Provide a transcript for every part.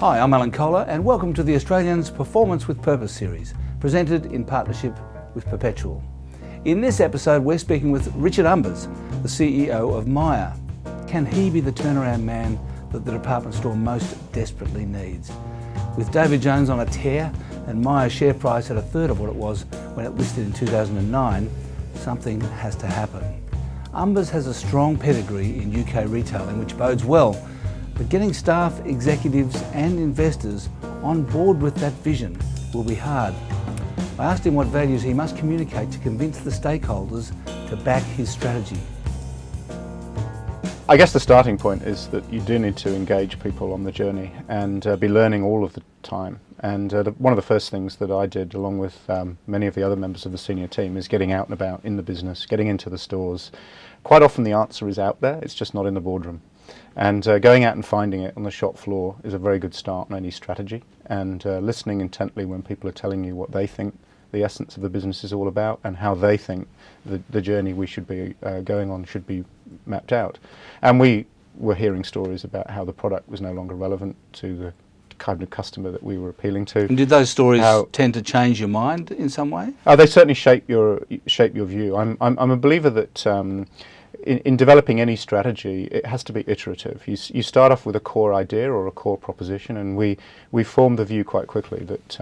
Hi, I'm Alan Kohler and welcome to the Australians Performance with Purpose series, presented in partnership with Perpetual. In this episode we're speaking with Richard Umbers, the CEO of Myer. Can he be the turnaround man that the department store most desperately needs? With David Jones on a tear and Myer's share price at a third of what it was when it listed in 2009, something has to happen. Umbers has a strong pedigree in UK retailing, which bodes well, but getting staff, executives and investors on board with that vision will be hard. I asked him what values he must communicate to convince the stakeholders to back his strategy. I guess the starting point is that you do need to engage people on the journey and be learning all of the time. And one of the first things that I did, along with many of the other members of the senior team, is getting out and about in the business, getting into the stores. Quite often the answer is out there, it's just not in the boardroom. And going out and finding it on the shop floor is a very good start on any strategy, and listening intently when people are telling you what they think the essence of the business is all about and how they think the journey we should be going on should be mapped out. And we were hearing stories about how the product was no longer relevant to the kind of customer that we were appealing to. And did those stories tend to change your mind in some way? They certainly shape your view. I'm a believer that in developing any strategy, it has to be iterative. You start off with a core idea or a core proposition, and we formed the view quite quickly that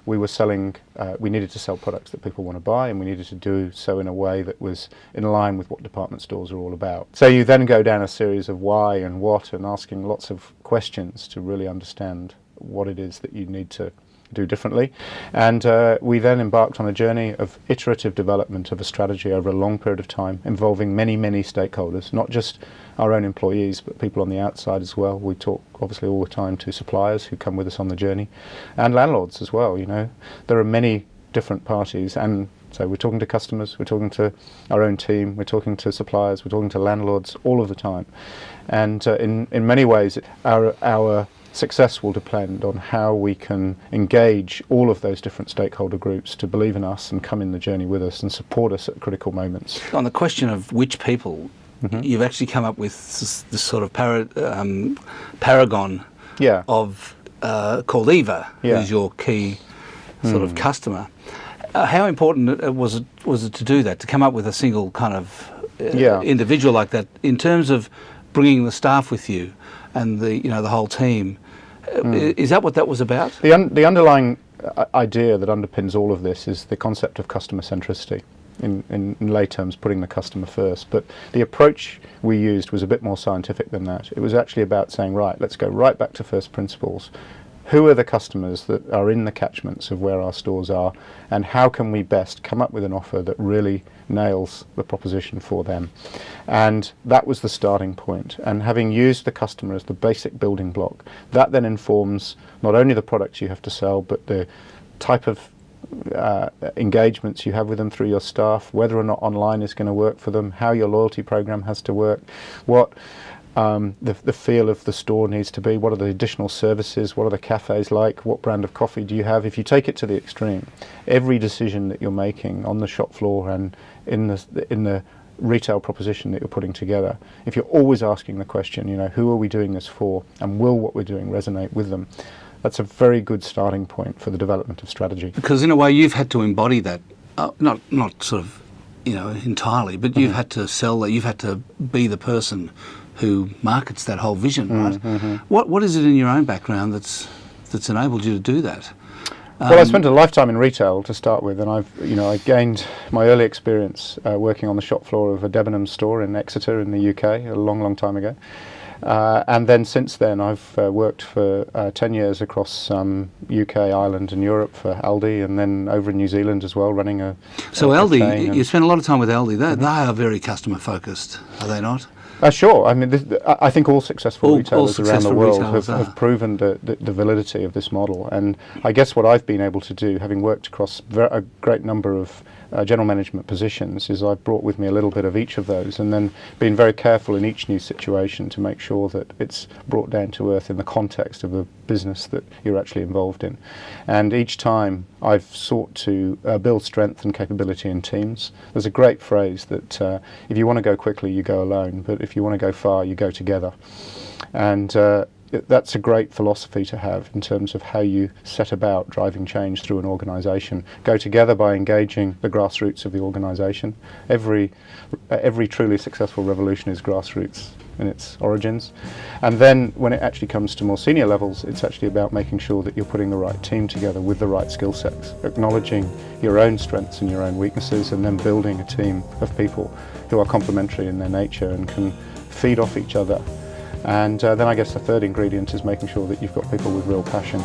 we needed to sell products that people want to buy, and we needed to do so in a way that was in line with what department stores are all about. So you then go down a series of why and what, and asking lots of questions to really understand what it is that you need to do differently. And we then embarked on a journey of iterative development of a strategy over a long period of time, involving many stakeholders, not just our own employees but people on the outside as well. We talk obviously all the time to suppliers who come with us on the journey, and landlords as well. You know, there are many different parties, and so we're talking to customers, we're talking to our own team, we're talking to suppliers, we're talking to landlords all of the time. And in many ways our success will depend on how we can engage all of those different stakeholder groups to believe in us and come in the journey with us and support us at critical moments. On the question of which people, you've actually come up with this sort of paragon of called Eva, who's your key sort of customer. How important was it to do that, to come up with a single kind of individual like that, in terms of bringing the staff with you and the whole team? Is that what that was about? The underlying idea that underpins all of this is the concept of customer centricity. In lay terms, putting the customer first. But the approach we used was a bit more scientific than that. It was actually about saying, right, let's go right back to first principles. Who are the customers that are in the catchments of where our stores are, and how can we best come up with an offer that really nails the proposition for them? And that was the starting point. And having used the customer as the basic building block, that then informs not only the products you have to sell, but the type of engagements you have with them through your staff, whether or not online is going to work for them, how your loyalty program has to work, what the feel of the store needs to be, what are the additional services, what are the cafes like, what brand of coffee do you have. If you take it to the extreme, every decision that you're making on the shop floor and in the retail proposition that you're putting together, if you're always asking the question, who are we doing this for, and will what we're doing resonate with them, that's a very good starting point for the development of strategy. Because in a way you've had to embody that, not sort of entirely, but you've had to sell that, you've had to be the person who markets that whole vision, right? What is it in your own background that's enabled you to do that? Well, I spent a lifetime in retail to start with, and I gained my early experience working on the shop floor of a Debenhams store in Exeter in the UK a long time ago. And then since then I've worked for 10 years across UK, Ireland and Europe for Aldi, and then over in New Zealand as well, running a Aldi, you spent a lot of time with Aldi. They are very customer focused, are they not? Sure. I mean, I think all successful retailers around the world have proven the validity of this model. And I guess what I've been able to do, having worked across a great number of general management positions, is I've brought with me a little bit of each of those, and then been very careful in each new situation to make sure that it's brought down to earth in the context of the business that you're actually involved in. And each time I've sought to build strength and capability in teams. There's a great phrase that if you want to go quickly, you go alone, but if you want to go far, you go together. And that's a great philosophy to have in terms of how you set about driving change through an organisation. Go together by engaging the grassroots of the organisation. Every truly successful revolution is grassroots in its origins. And then when it actually comes to more senior levels, it's actually about making sure that you're putting the right team together with the right skill sets, acknowledging your own strengths and your own weaknesses, and then building a team of people who are complementary in their nature and can feed off each other. And then I guess the third ingredient is making sure that you've got people with real passion.